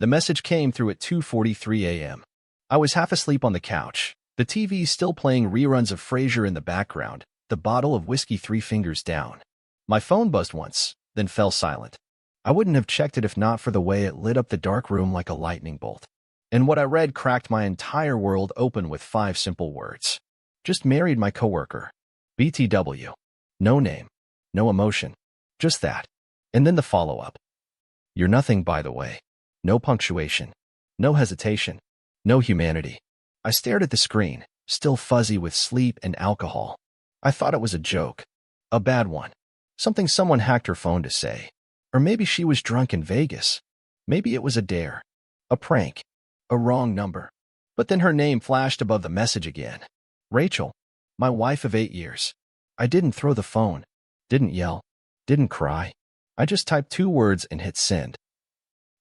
The message came through at 2:43 a.m. I was half asleep on the couch, the TV still playing reruns of Frasier in the background, the bottle of whiskey 3 fingers down. My phone buzzed once, then fell silent. I wouldn't have checked it if not for the way it lit up the dark room like a lightning bolt. And what I read cracked my entire world open with 5 simple words. Just married my coworker. BTW. No name. No emotion. Just that. And then the follow-up. You're nothing, by the way. No punctuation. No hesitation. No humanity. I stared at the screen, still fuzzy with sleep and alcohol. I thought it was a joke. A bad one. Something someone hacked her phone to say. Or maybe she was drunk in Vegas. Maybe it was a dare. A prank. A wrong number. But then her name flashed above the message again. Rachel. My wife of 8 years. I didn't throw the phone. Didn't yell. Didn't cry. I just typed 2 words and hit send.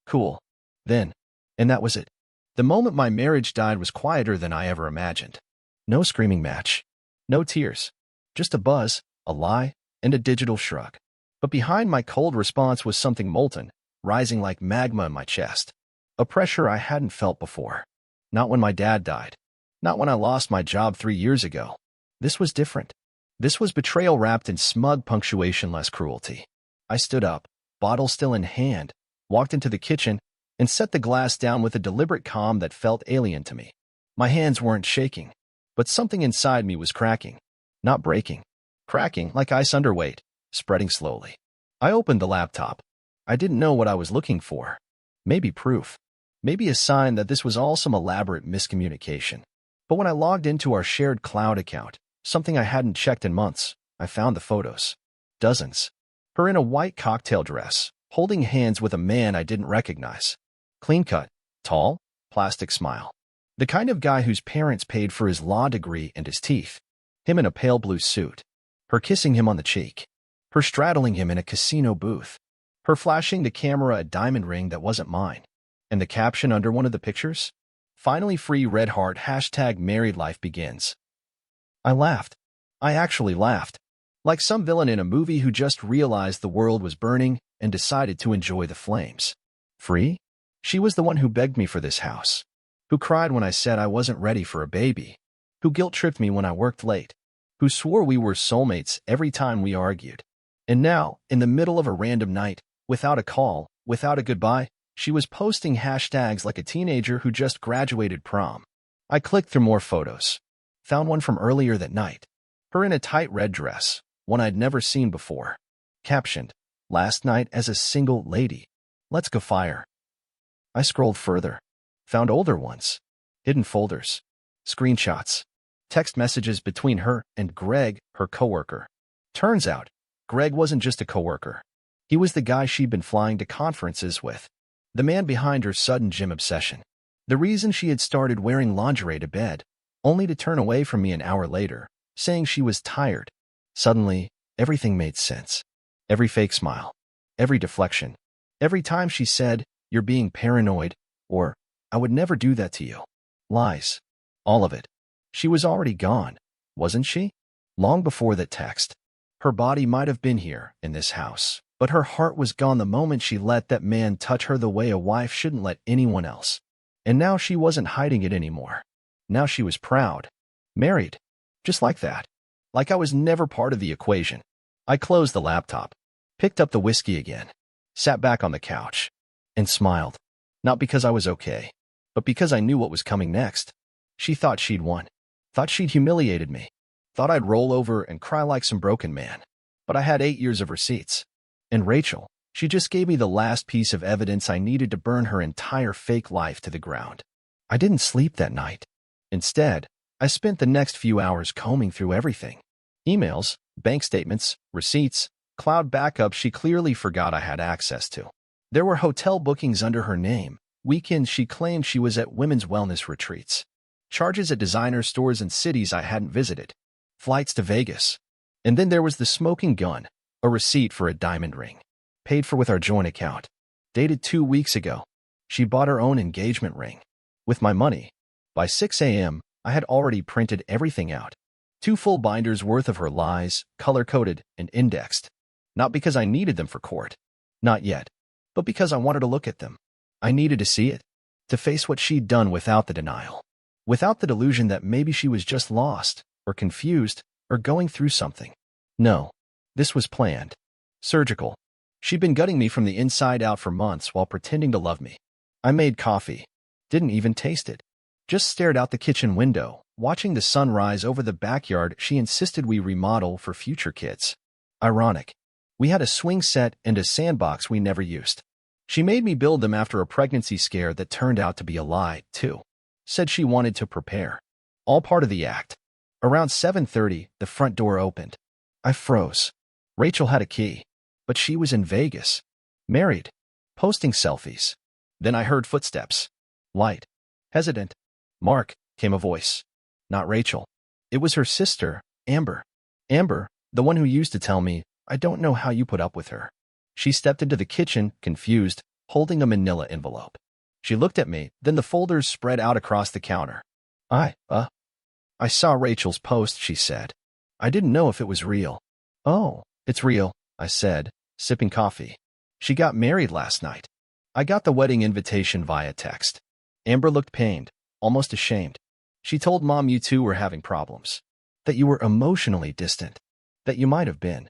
Cool. Then. And that was it. The moment my marriage died was quieter than I ever imagined. No screaming match. No tears. Just a buzz, a lie, and a digital shrug. But behind my cold response was something molten, rising like magma in my chest. A pressure I hadn't felt before. Not when my dad died. Not when I lost my job 3 years ago. This was different. This was betrayal wrapped in smug punctuation, less cruelty. I stood up, bottle still in hand, walked into the kitchen, and set the glass down with a deliberate calm that felt alien to me. My hands weren't shaking, but something inside me was cracking. Not breaking. Cracking like ice underweight, spreading slowly. I opened the laptop. I didn't know what I was looking for. Maybe proof. Maybe a sign that this was all some elaborate miscommunication. But when I logged into our shared cloud account, something I hadn't checked in months, I found the photos. Dozens. Her in a white cocktail dress, holding hands with a man I didn't recognize. Clean-cut, tall, plastic smile. The kind of guy whose parents paid for his law degree and his teeth. Him in a pale blue suit. Her kissing him on the cheek. Her straddling him in a casino booth. Her flashing the camera a diamond ring that wasn't mine. And the caption under one of the pictures? Finally free, red heart, #married life begins. I laughed. I actually laughed. Like some villain in a movie who just realized the world was burning and decided to enjoy the flames. Free? She was the one who begged me for this house. Who cried when I said I wasn't ready for a baby. Who guilt-tripped me when I worked late. Who swore we were soulmates every time we argued. And now, in the middle of a random night, without a call, without a goodbye, she was posting hashtags like a teenager who just graduated prom. I clicked through more photos. Found one from earlier that night. Her in a tight red dress, one I'd never seen before. Captioned, "Last night as a single lady. Let's go fire." I scrolled further. Found older ones. Hidden folders. Screenshots. Text messages between her and Greg, her coworker. Turns out, Greg wasn't just a coworker. He was the guy she'd been flying to conferences with. The man behind her sudden gym obsession. The reason she had started wearing lingerie to bed, only to turn away from me an hour later, saying she was tired. Suddenly, everything made sense. Every fake smile. Every deflection. Every time she said, "You're being paranoid," or, "I would never do that to you." Lies. All of it. She was already gone, wasn't she? Long before that text. Her body might have been here, in this house, but her heart was gone the moment she let that man touch her the way a wife shouldn't let anyone else. And now she wasn't hiding it anymore. Now she was proud. Married. Just like that. Like I was never part of the equation. I closed the laptop. Picked up the whiskey again. Sat back on the couch. And smiled. Not because I was okay, but because I knew what was coming next. She thought she'd won. Thought she'd humiliated me. Thought I'd roll over and cry like some broken man. But I had 8 years of receipts. And Rachel, she just gave me the last piece of evidence I needed to burn her entire fake life to the ground. I didn't sleep that night. Instead, I spent the next few hours combing through everything. Emails, bank statements, receipts, cloud backups she clearly forgot I had access to. There were hotel bookings under her name, weekends she claimed she was at women's wellness retreats, charges at designer stores in cities I hadn't visited, flights to Vegas. And then there was the smoking gun, a receipt for a diamond ring, paid for with our joint account, dated 2 weeks ago. She bought her own engagement ring. With my money. By 6 a.m., I had already printed everything out. 2 full binders worth of her lies, color-coded and indexed. Not because I needed them for court. Not yet. But because I wanted to look at them. I needed to see it, to face what she'd done without the denial, without the delusion that maybe she was just lost, or confused, or going through something. No, this was planned. Surgical. She'd been gutting me from the inside out for months while pretending to love me. I made coffee. Didn't even taste it. Just stared out the kitchen window, watching the sun rise over the backyard she insisted we remodel for future kids. Ironic. We had a swing set and a sandbox we never used. She made me build them after a pregnancy scare that turned out to be a lie, too. Said she wanted to prepare. All part of the act. Around 7:30, the front door opened. I froze. Rachel had a key, but she was in Vegas. Married. Posting selfies. Then I heard footsteps. Light. Hesitant. Mark, came a voice. Not Rachel. It was her sister, Amber. Amber, the one who used to tell me, I don't know how you put up with her. She stepped into the kitchen, confused, holding a manila envelope. She looked at me, then the folders spread out across the counter. I saw Rachel's post, she said. I didn't know if it was real. Oh, it's real, I said, sipping coffee. She got married last night. I got the wedding invitation via text. Amber looked pained, almost ashamed. She told Mom you two were having problems. That you were emotionally distant. That you might have been,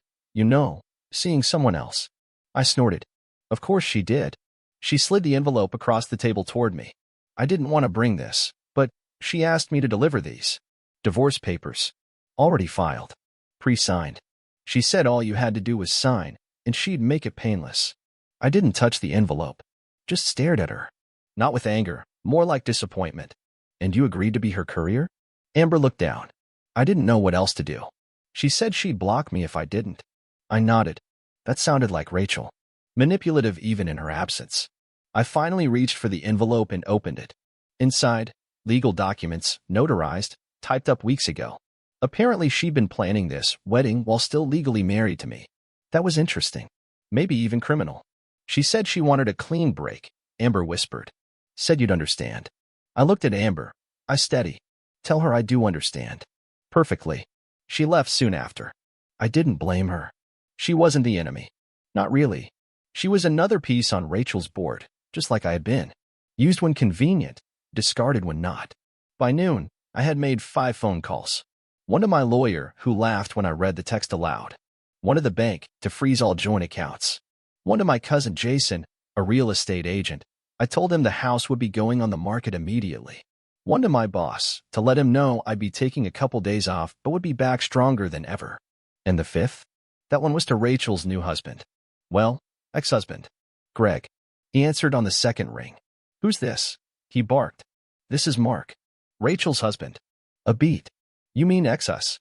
seeing someone else. I snorted. Of course she did. She slid the envelope across the table toward me. I didn't want to bring this, but she asked me to deliver these. Divorce papers. Already filed. Pre-signed. She said all you had to do was sign, and she'd make it painless. I didn't touch the envelope. Just stared at her. Not with anger, more like disappointment. And you agreed to be her courier? Amber looked down. I didn't know what else to do. She said she'd block me if I didn't. I nodded. That sounded like Rachel. Manipulative even in her absence. I finally reached for the envelope and opened it. Inside, legal documents, notarized, typed up weeks ago. Apparently she'd been planning this wedding while still legally married to me. That was interesting. Maybe even criminal. She said she wanted a clean break, Amber whispered. Said you'd understand. I looked at Amber. I steady. Tell her I do understand. Perfectly. She left soon after. I didn't blame her. She wasn't the enemy. Not really. She was another piece on Rachel's board, just like I had been. Used when convenient, discarded when not. By noon, I had made 5 phone calls. One to my lawyer, who laughed when I read the text aloud. One to the bank, to freeze all joint accounts. One to my cousin Jason, a real estate agent. I told him the house would be going on the market immediately. One to my boss, to let him know I'd be taking a couple days off but would be back stronger than ever. And the 5th? That one was to Rachel's new husband. Well, ex-husband. Greg. He answered on the second ring. Who's this? He barked. This is Mark. Rachel's husband. A beat. You mean ex-us?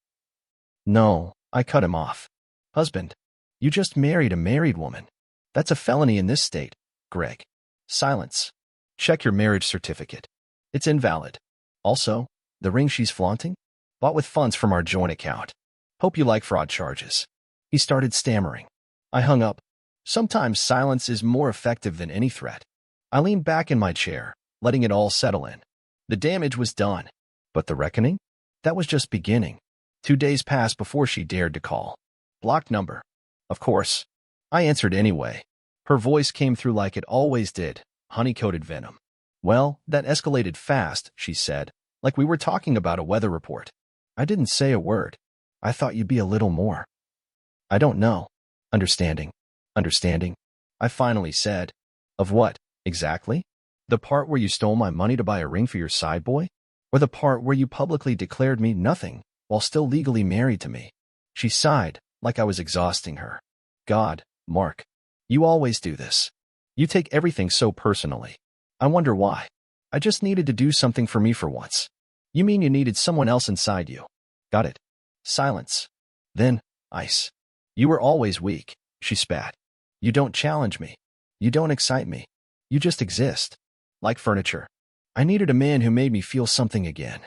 No, I cut him off. Husband. You just married a married woman. That's a felony in this state, Greg. Silence. Check your marriage certificate. It's invalid. Also, the ring she's flaunting? Bought with funds from our joint account. Hope you like fraud charges. He started stammering. I hung up. Sometimes silence is more effective than any threat. I leaned back in my chair, letting it all settle in. The damage was done. But the reckoning? That was just beginning. 2 days passed before she dared to call. Blocked number. Of course. I answered anyway. Her voice came through like it always did, honey-coated venom. Well, that escalated fast, she said, like we were talking about a weather report. I didn't say a word. I thought you'd be a little more. I don't know. Understanding. Understanding. I finally said. Of what, exactly? The part where you stole my money to buy a ring for your side boy? Or the part where you publicly declared me nothing while still legally married to me? She sighed, like I was exhausting her. God, Mark. You always do this. You take everything so personally. I wonder why. I just needed to do something for me for once. You mean you needed someone else inside you? Got it. Silence. Then, ice. You were always weak, she spat. You don't challenge me. You don't excite me. You just exist. Like furniture. I needed a man who made me feel something again.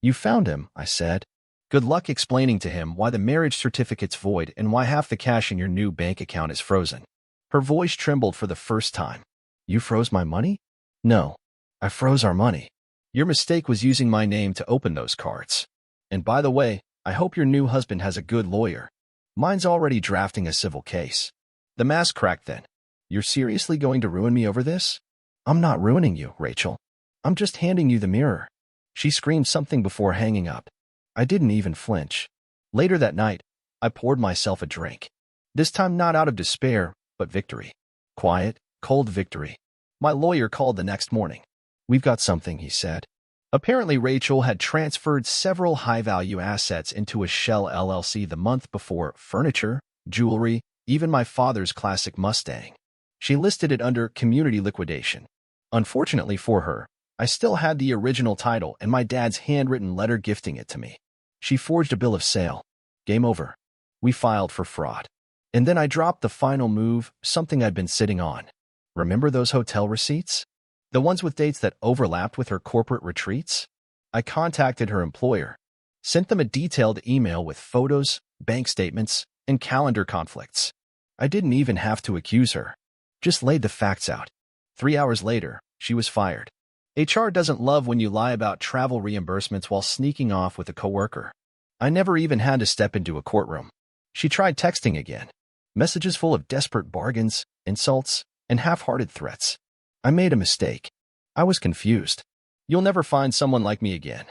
You found him, I said. Good luck explaining to him why the marriage certificate's void and why half the cash in your new bank account is frozen. Her voice trembled for the first time. You froze my money? No. I froze our money. Your mistake was using my name to open those cards. And by the way, I hope your new husband has a good lawyer. Mine's already drafting a civil case. The mask cracked then. You're seriously going to ruin me over this? I'm not ruining you, Rachel. I'm just handing you the mirror. She screamed something before hanging up. I didn't even flinch. Later that night, I poured myself a drink. This time not out of despair, but victory. Quiet, cold victory. My lawyer called the next morning. We've got something, he said. Apparently, Rachel had transferred several high-value assets into a shell LLC the month before: furniture, jewelry, even my father's classic Mustang. She listed it under community liquidation. Unfortunately for her, I still had the original title and my dad's handwritten letter gifting it to me. She forged a bill of sale. Game over. We filed for fraud. And then I dropped the final move, something I'd been sitting on. Remember those hotel receipts? The ones with dates that overlapped with her corporate retreats? I contacted her employer, sent them a detailed email with photos, bank statements, and calendar conflicts. I didn't even have to accuse her. Just laid the facts out. 3 hours later, she was fired. HR doesn't love when you lie about travel reimbursements while sneaking off with a coworker. I never even had to step into a courtroom. She tried texting again. Messages full of desperate bargains, insults, and half-hearted threats. I made a mistake. I was confused. You'll never find someone like me again.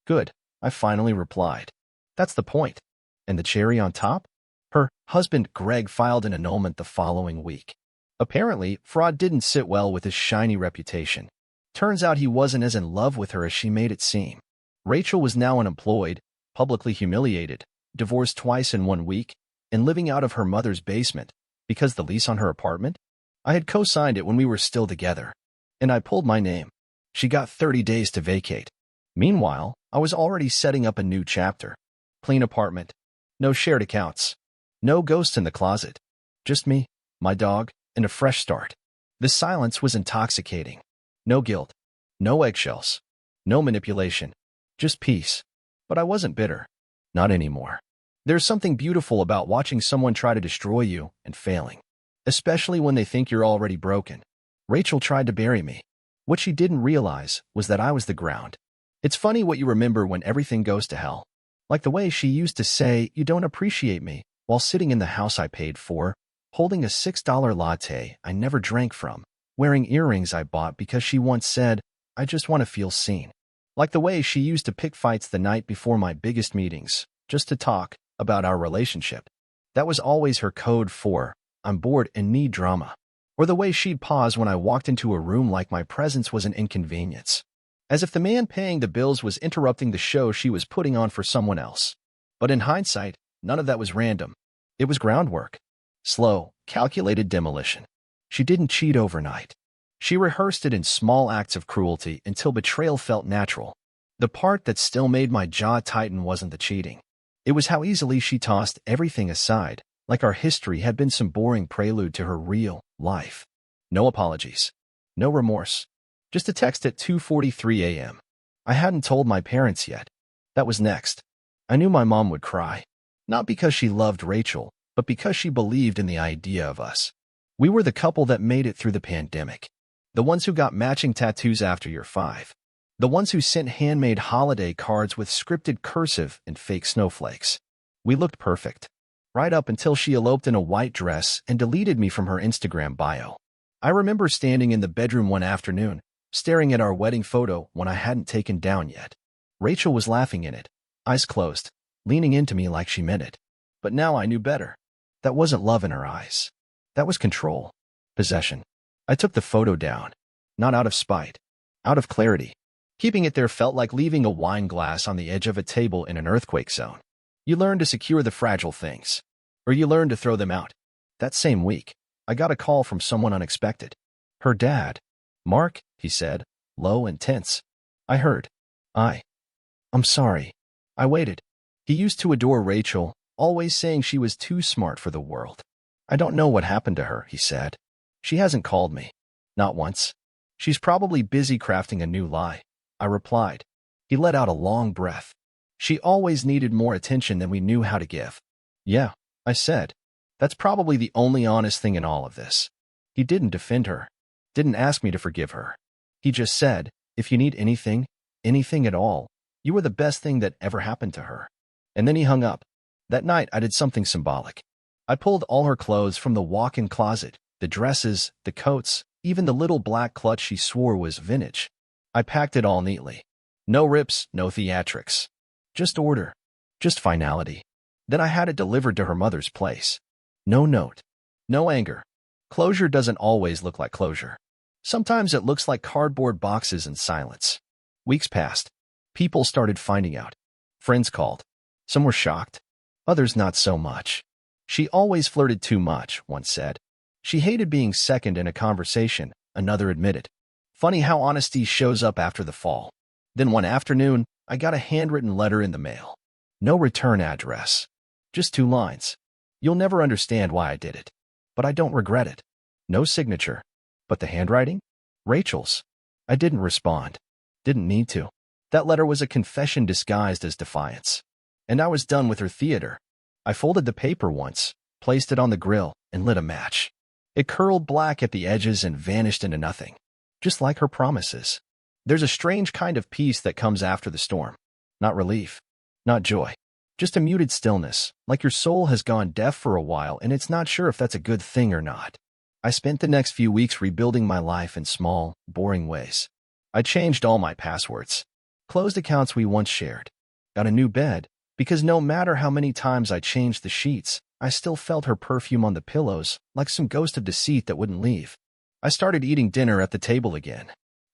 Good, I finally replied. That's the point. And the cherry on top? Her husband, Greg, filed an annulment the following week. Apparently, fraud didn't sit well with his shiny reputation. Turns out he wasn't as in love with her as she made it seem. Rachel was now unemployed, publicly humiliated, divorced twice in 1 week, and living out of her mother's basement because the lease on her apartment? I had co-signed it when we were still together, and I pulled my name. She got 30 days to vacate. Meanwhile, I was already setting up a new chapter. Clean apartment. No shared accounts. No ghosts in the closet. Just me, my dog, and a fresh start. The silence was intoxicating. No guilt. No eggshells. No manipulation. Just peace. But I wasn't bitter. Not anymore. There's something beautiful about watching someone try to destroy you and failing, especially when they think you're already broken. Rachel tried to bury me. What she didn't realize was that I was the ground. It's funny what you remember when everything goes to hell. Like the way she used to say, "You don't appreciate me," while sitting in the house I paid for, holding a $6 latte I never drank from, wearing earrings I bought because she once said, "I just want to feel seen." Like the way she used to pick fights the night before my biggest meetings, just to talk about our relationship. That was always her code for, "I'm bored and need drama." Or the way she'd pause when I walked into a room like my presence was an inconvenience. As if the man paying the bills was interrupting the show she was putting on for someone else. But in hindsight, none of that was random. It was groundwork. Slow, calculated demolition. She didn't cheat overnight. She rehearsed it in small acts of cruelty until betrayal felt natural. The part that still made my jaw tighten wasn't the cheating. It was how easily she tossed everything aside, like our history had been some boring prelude to her real life. No apologies. No remorse. Just a text at 2:43 a.m. I hadn't told my parents yet. That was next. I knew my mom would cry. Not because she loved Rachel, but because she believed in the idea of us. We were the couple that made it through the pandemic. The ones who got matching tattoos after year 5. The ones who sent handmade holiday cards with scripted cursive and fake snowflakes. We looked perfect. Right up until she eloped in a white dress and deleted me from her Instagram bio. I remember standing in the bedroom one afternoon, staring at our wedding photo one I hadn't taken down yet. Rachel was laughing in it, eyes closed, leaning into me like she meant it. But now I knew better. That wasn't love in her eyes. That was control. Possession. I took the photo down. Not out of spite. Out of clarity. Keeping it there felt like leaving a wine glass on the edge of a table in an earthquake zone. You learn to secure the fragile things. Or you learn to throw them out. That same week, I got a call from someone unexpected. Her dad. "Mark," he said, low and tense. I heard. I'm sorry. I waited. He used to adore Rachel, always saying she was too smart for the world. "I don't know what happened to her," he said. "She hasn't called me. Not once. She's probably busy crafting a new lie," I replied. He let out a long breath. "She always needed more attention than we knew how to give." "Yeah," I said. "That's probably the only honest thing in all of this." He didn't defend her. Didn't ask me to forgive her. He just said, "If you need anything, anything at all, you were the best thing that ever happened to her." And then he hung up. That night, I did something symbolic. I pulled all her clothes from the walk-in closet, the dresses, the coats, Even the little black clutch she swore was vintage. I packed it all neatly. No rips, no theatrics. Just order. Just finality. Then I had it delivered to her mother's place. No note. No anger. Closure doesn't always look like closure. Sometimes it looks like cardboard boxes and silence. Weeks passed. People started finding out. Friends called. Some were shocked. Others not so much. She always flirted too much, one said. She hated being second in a conversation, another admitted. Funny how honesty shows up after the fall. Then one afternoon, I got a handwritten letter in the mail. No return address. Just 2 lines. You'll never understand why I did it. But I don't regret it. No signature. But the handwriting? Rachel's. I didn't respond. Didn't need to. That letter was a confession disguised as defiance. And I was done with her theater. I folded the paper once, placed it on the grill, and lit a match. It curled black at the edges and vanished into nothing. Just like her promises. There's a strange kind of peace that comes after the storm. Not relief. Not joy. Just a muted stillness, like your soul has gone deaf for a while and it's not sure if that's a good thing or not. I spent the next few weeks rebuilding my life in small, boring ways. I changed all my passwords. Closed accounts we once shared. Got a new bed, because no matter how many times I changed the sheets, I still felt her perfume on the pillows, like some ghost of deceit that wouldn't leave. I started eating dinner at the table again.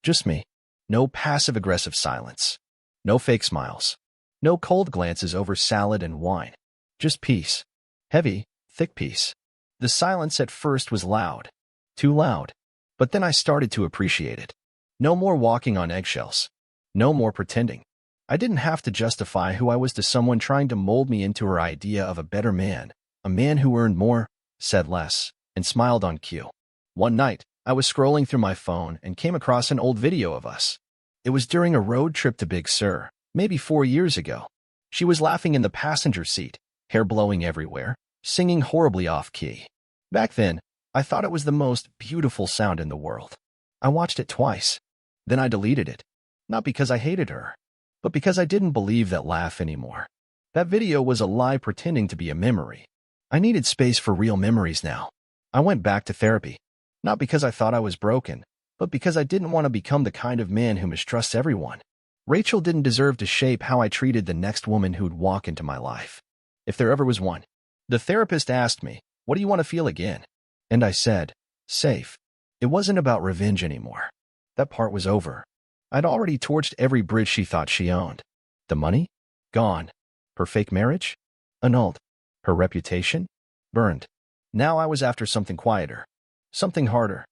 Just me. No passive-aggressive silence. No fake smiles. No cold glances over salad and wine. Just peace. Heavy, thick peace. The silence at first was loud. Too loud. But then I started to appreciate it. No more walking on eggshells. No more pretending. I didn't have to justify who I was to someone trying to mold me into her idea of a better man, a man who earned more, said less, and smiled on cue. One night, I was scrolling through my phone and came across an old video of us. It was during a road trip to Big Sur, maybe 4 years ago. She was laughing in the passenger seat, hair blowing everywhere, singing horribly off-key. Back then, I thought it was the most beautiful sound in the world. I watched it twice. Then I deleted it. Not because I hated her, but because I didn't believe that laugh anymore. That video was a lie pretending to be a memory. I needed space for real memories now. I went back to therapy. Not because I thought I was broken, but because I didn't want to become the kind of man who mistrusts everyone. Rachel didn't deserve to shape how I treated the next woman who'd walk into my life. If there ever was one. The therapist asked me, "What do you want to feel again?" And I said, "Safe." It wasn't about revenge anymore. That part was over. I'd already torched every bridge she thought she owned. The money? Gone. Her fake marriage? Annulled. Her reputation? Burned. Now I was after something quieter. Something harder.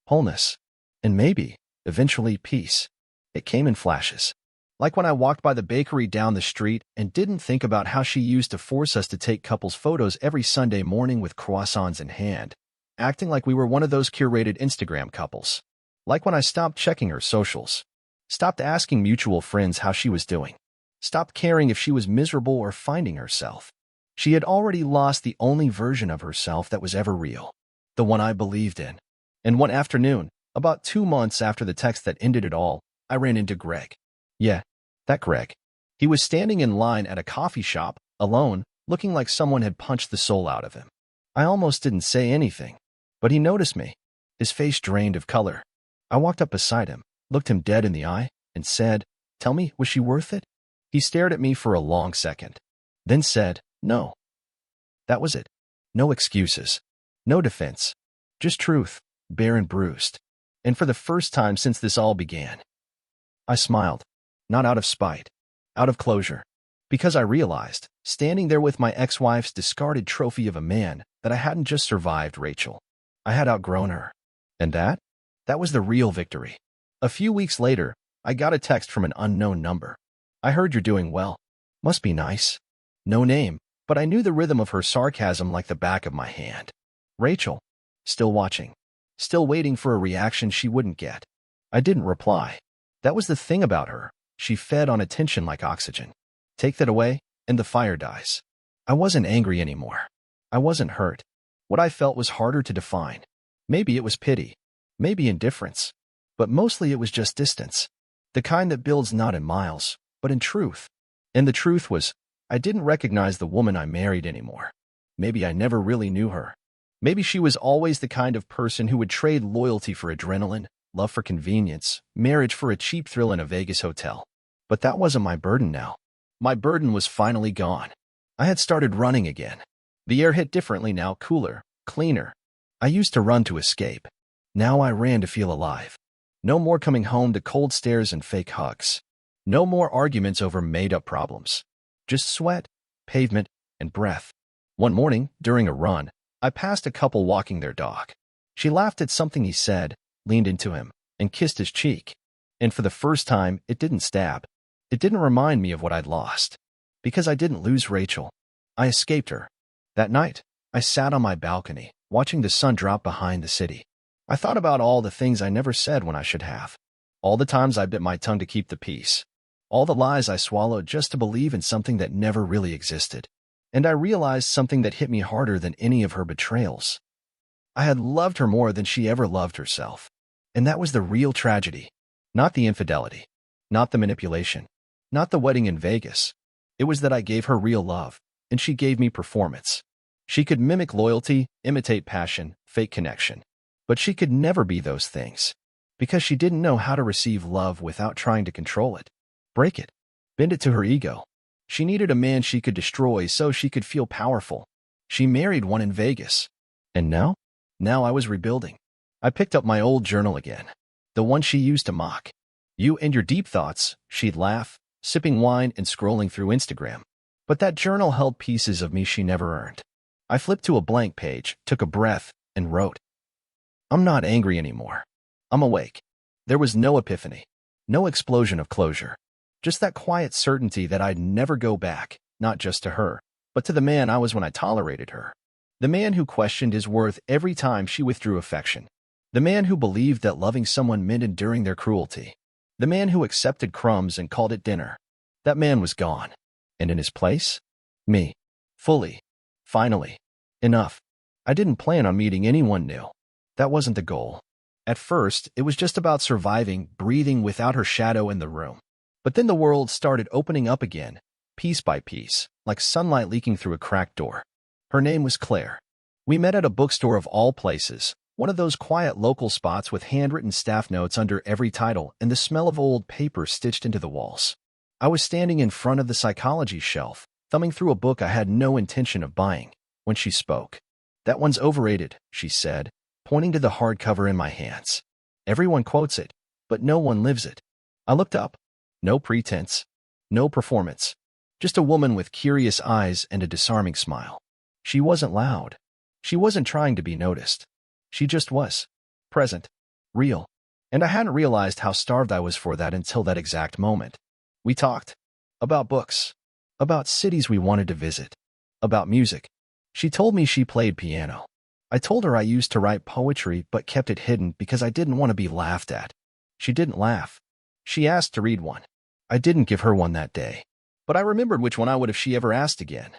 Wholeness. And maybe, eventually, peace. It came in flashes. Like when I walked by the bakery down the street and didn't think about how she used to force us to take couples photos every Sunday morning with croissants in hand, acting like we were one of those curated Instagram couples. Like when I stopped checking her socials. Stopped asking mutual friends how she was doing. Stopped caring if she was miserable or finding herself. She had already lost the only version of herself that was ever real. The one I believed in. And one afternoon, about 2 months after the text that ended it all, I ran into Greg. Yeah, that Greg. He was standing in line at a coffee shop, alone, looking like someone had punched the soul out of him. I almost didn't say anything, but he noticed me. His face drained of color. I walked up beside him, looked him dead in the eye, and said, "Tell me, was she worth it?" He stared at me for a long second, then said, "No." That was it. No excuses. No defense. Just truth, bare and bruised. And for the first time since this all began, I smiled. Not out of spite. Out of closure. Because I realized, standing there with my ex-wife's discarded trophy of a man, that I hadn't just survived Rachel. I had outgrown her. And that was the real victory. A few weeks later, I got a text from an unknown number. "I heard you're doing well. Must be nice." No name, but I knew the rhythm of her sarcasm like the back of my hand. Rachel. Still watching. Still waiting for a reaction she wouldn't get. I didn't reply. That was the thing about her. She fed on attention like oxygen. Take that away, and the fire dies. I wasn't angry anymore. I wasn't hurt. What I felt was harder to define. Maybe it was pity. Maybe indifference. But mostly it was just distance. The kind that builds not in miles, but in truth. And the truth was, I didn't recognize the woman I married anymore. Maybe I never really knew her. Maybe she was always the kind of person who would trade loyalty for adrenaline, love for convenience, marriage for a cheap thrill in a Vegas hotel. But that wasn't my burden now. My burden was finally gone. I had started running again. The air hit differently now, cooler, cleaner. I used to run to escape. Now I ran to feel alive. No more coming home to cold stares and fake hugs. No more arguments over made-up problems. Just sweat, pavement, and breath. One morning, during a run, I passed a couple walking their dog. She laughed at something he said, leaned into him, and kissed his cheek. And for the first time, it didn't stab. It didn't remind me of what I'd lost. Because I didn't lose Rachel. I escaped her. That night, I sat on my balcony, watching the sun drop behind the city. I thought about all the things I never said when I should have. All the times I bit my tongue to keep the peace. All the lies I swallowed just to believe in something that never really existed. And I realized something that hit me harder than any of her betrayals. I had loved her more than she ever loved herself. And that was the real tragedy. Not the infidelity. Not the manipulation. Not the wedding in Vegas. It was that I gave her real love, and she gave me performance. She could mimic loyalty, imitate passion, fake connection. But she could never be those things. Because she didn't know how to receive love without trying to control it. Break it. Bend it to her ego. She needed a man she could destroy so she could feel powerful. She married one in Vegas. And now? Now I was rebuilding. I picked up my old journal again. The one she used to mock. You and your deep thoughts, she'd laugh, sipping wine and scrolling through Instagram. But that journal held pieces of me she never earned. I flipped to a blank page, took a breath, and wrote. I'm not angry anymore. I'm awake. There was no epiphany. No explosion of closure. Just that quiet certainty that I'd never go back, not just to her, but to the man I was when I tolerated her. The man who questioned his worth every time she withdrew affection. The man who believed that loving someone meant enduring their cruelty. The man who accepted crumbs and called it dinner. That man was gone. And in his place? Me. Fully. Finally. Enough. I didn't plan on meeting anyone new. That wasn't the goal. At first, it was just about surviving, breathing without her shadow in the room. But then the world started opening up again, piece by piece, like sunlight leaking through a cracked door. Her name was Claire. We met at a bookstore of all places, one of those quiet local spots with handwritten staff notes under every title and the smell of old paper stitched into the walls. I was standing in front of the psychology shelf, thumbing through a book I had no intention of buying, when she spoke. That one's overrated, she said, pointing to the hardcover in my hands. Everyone quotes it, but no one lives it. I looked up. No pretense. No performance. Just a woman with curious eyes and a disarming smile. She wasn't loud. She wasn't trying to be noticed. She just was. Present. Real. And I hadn't realized how starved I was for that until that exact moment. We talked. About books. About cities we wanted to visit. About music. She told me she played piano. I told her I used to write poetry but kept it hidden because I didn't want to be laughed at. She didn't laugh. She asked to read one. I didn't give her one that day. But I remembered which one I would if she ever asked again.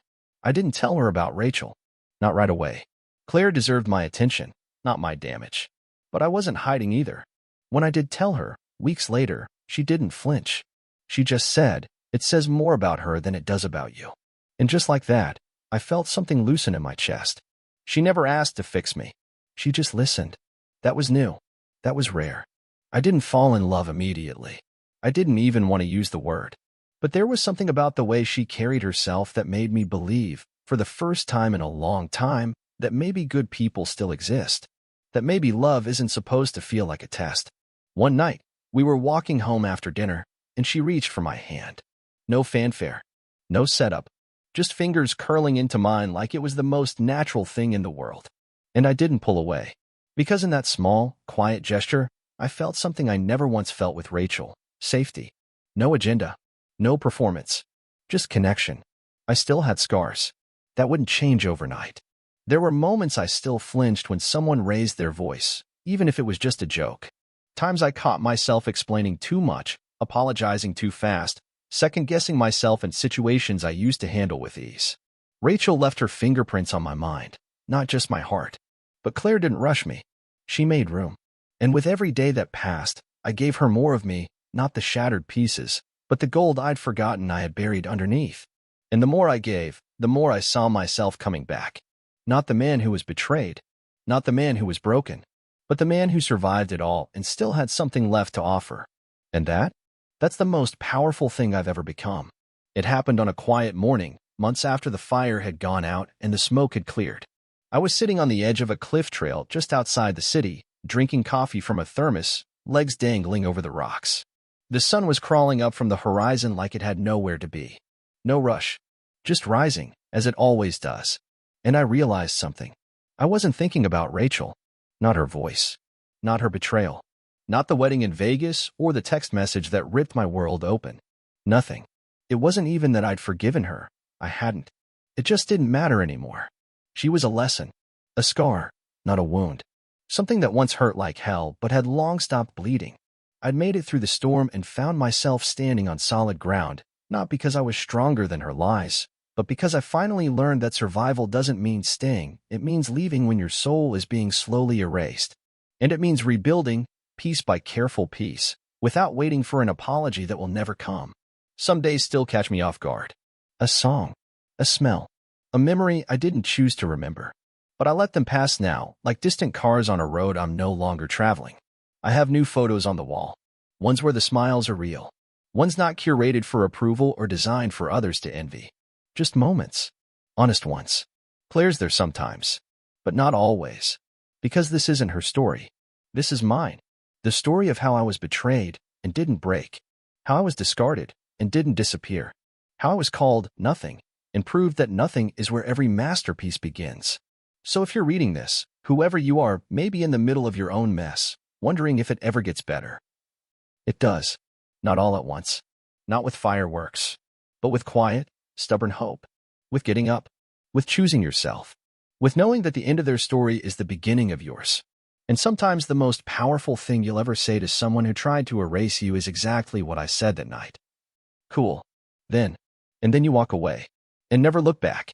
I didn't tell her about Rachel. Not right away. Claire deserved my attention, not my damage. But I wasn't hiding either. When I did tell her, weeks later, she didn't flinch. She just said, it says more about her than it does about you. And just like that, I felt something loosen in my chest. She never asked to fix me. She just listened. That was new. That was rare. I didn't fall in love immediately. I didn't even want to use the word. But there was something about the way she carried herself that made me believe, for the first time in a long time, that maybe good people still exist. That maybe love isn't supposed to feel like a test. One night, we were walking home after dinner, and she reached for my hand. No fanfare. No setup. Just fingers curling into mine like it was the most natural thing in the world. And I didn't pull away. Because in that small, quiet gesture, I felt something I never once felt with Rachel. Safety. No agenda. No performance. Just connection. I still had scars. That wouldn't change overnight. There were moments I still flinched when someone raised their voice, even if it was just a joke. Times I caught myself explaining too much, apologizing too fast, second-guessing myself in situations I used to handle with ease. Rachel left her fingerprints on my mind, not just my heart. But Claire didn't rush me. She made room. And with every day that passed, I gave her more of me, not the shattered pieces, but the gold I'd forgotten I had buried underneath. And the more I gave, the more I saw myself coming back. Not the man who was betrayed, Not the man who was broken, but the man who survived it all and still had something left to offer. And that's the most powerful thing I've ever become. It happened on a quiet morning, months after the fire had gone out and the smoke had cleared. I was sitting on the edge of a cliff trail just outside the city, drinking coffee from a thermos, legs dangling over the rocks. The sun was crawling up from the horizon like it had nowhere to be. No rush, just rising, as it always does. And I realized something. I wasn't thinking about Rachel, not her voice, not her betrayal, not the wedding in Vegas or the text message that ripped my world open. Nothing. It wasn't even that I'd forgiven her. I hadn't. It just didn't matter anymore. She was a lesson, a scar, not a wound. Something that once hurt like hell but had long stopped bleeding. I'd made it through the storm and found myself standing on solid ground, not because I was stronger than her lies, but because I finally learned that survival doesn't mean staying. It means leaving when your soul is being slowly erased. And it means rebuilding, piece by careful piece, without waiting for an apology that will never come. Some days still catch me off guard. A song, a smell, a memory I didn't choose to remember. But I let them pass now, like distant cars on a road I'm no longer traveling. I have new photos on the wall. Ones where the smiles are real. Ones not curated for approval or designed for others to envy. Just moments. Honest ones. Claire's there sometimes, but not always. Because this isn't her story. This is mine. The story of how I was betrayed and didn't break. How I was discarded and didn't disappear. How I was called nothing and proved that nothing is where every masterpiece begins. So if you're reading this, whoever you are may be in the middle of your own mess, wondering if it ever gets better. It does. Not all at once. Not with fireworks. But with quiet, stubborn hope. With getting up. With choosing yourself. With knowing that the end of their story is the beginning of yours. And sometimes the most powerful thing you'll ever say to someone who tried to erase you is exactly what I said that night. Cool. Then. And then you walk away. And never look back.